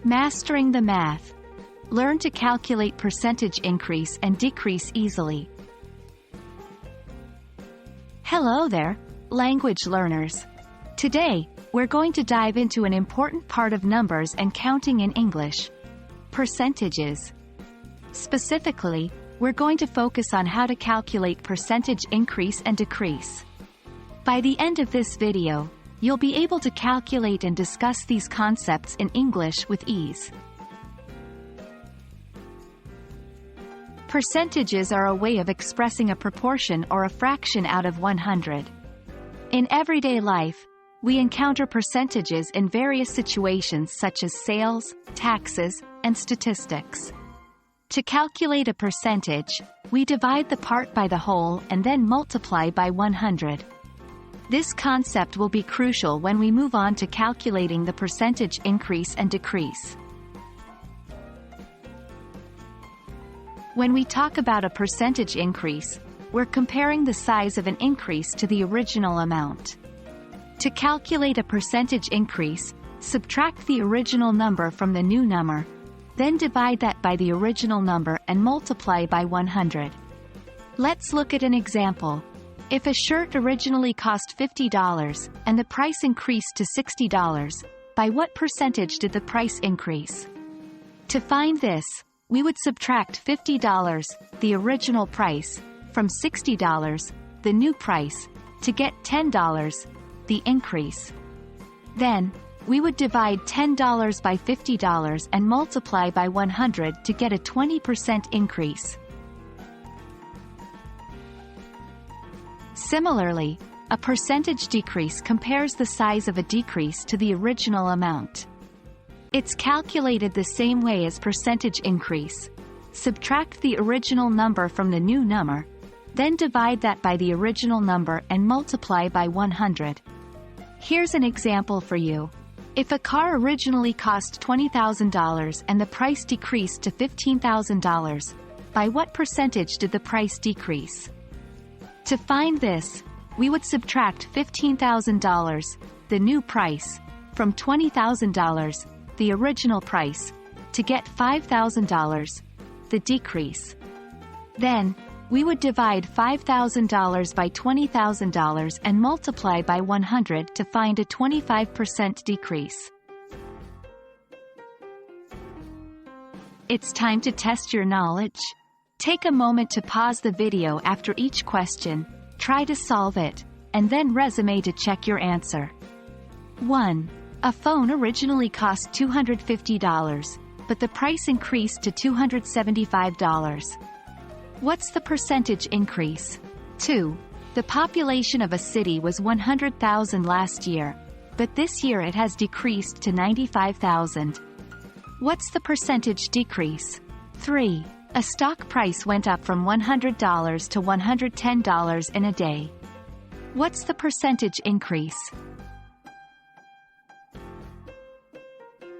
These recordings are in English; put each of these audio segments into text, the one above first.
Mastering the math. Learn to calculate percentage increase and decrease easily. Hello there, language learners. Today, we're going to dive into an important part of numbers and counting in English: percentages. Specifically, we're going to focus on how to calculate percentage increase and decrease. By the end of this video, you'll be able to calculate and discuss these concepts in English with ease. Percentages are a way of expressing a proportion or a fraction out of 100. In everyday life, we encounter percentages in various situations such as sales, taxes, and statistics. To calculate a percentage, we divide the part by the whole and then multiply by 100. This concept will be crucial when we move on to calculating the percentage increase and decrease. When we talk about a percentage increase, we're comparing the size of an increase to the original amount. To calculate a percentage increase, subtract the original number from the new number, then divide that by the original number and multiply by 100. Let's look at an example. If a shirt originally cost $50 and the price increased to $60, by what percentage did the price increase? To find this, we would subtract $50, the original price, from $60, the new price, to get $10, the increase. Then, we would divide $10 by $50 and multiply by 100 to get a 20% increase. Similarly, a percentage decrease compares the size of a decrease to the original amount. It's calculated the same way as percentage increase. Subtract the original number from the new number, then divide that by the original number and multiply by 100. Here's an example for you. If a car originally cost $20,000 and the price decreased to $15,000, by what percentage did the price decrease? To find this, we would subtract $15,000, the new price, from $20,000, the original price, to get $5,000, the decrease. Then, we would divide $5,000 by $20,000 and multiply by 100 to find a 25% decrease. It's time to test your knowledge. Take a moment to pause the video after each question, try to solve it, and then resume to check your answer. 1. A phone originally cost $250, but the price increased to $275. What's the percentage increase? 2. The population of a city was 100,000 last year, but this year it has decreased to 95,000. What's the percentage decrease? 3. A stock price went up from $100 to $110 in a day. What's the percentage increase?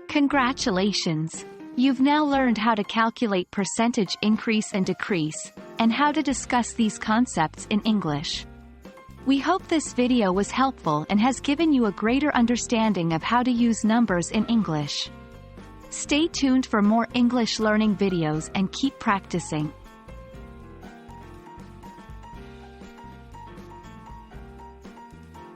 Congratulations! You've now learned how to calculate percentage increase and decrease, and how to discuss these concepts in English. We hope this video was helpful and has given you a greater understanding of how to use numbers in English. Stay tuned for more English learning videos and keep practicing.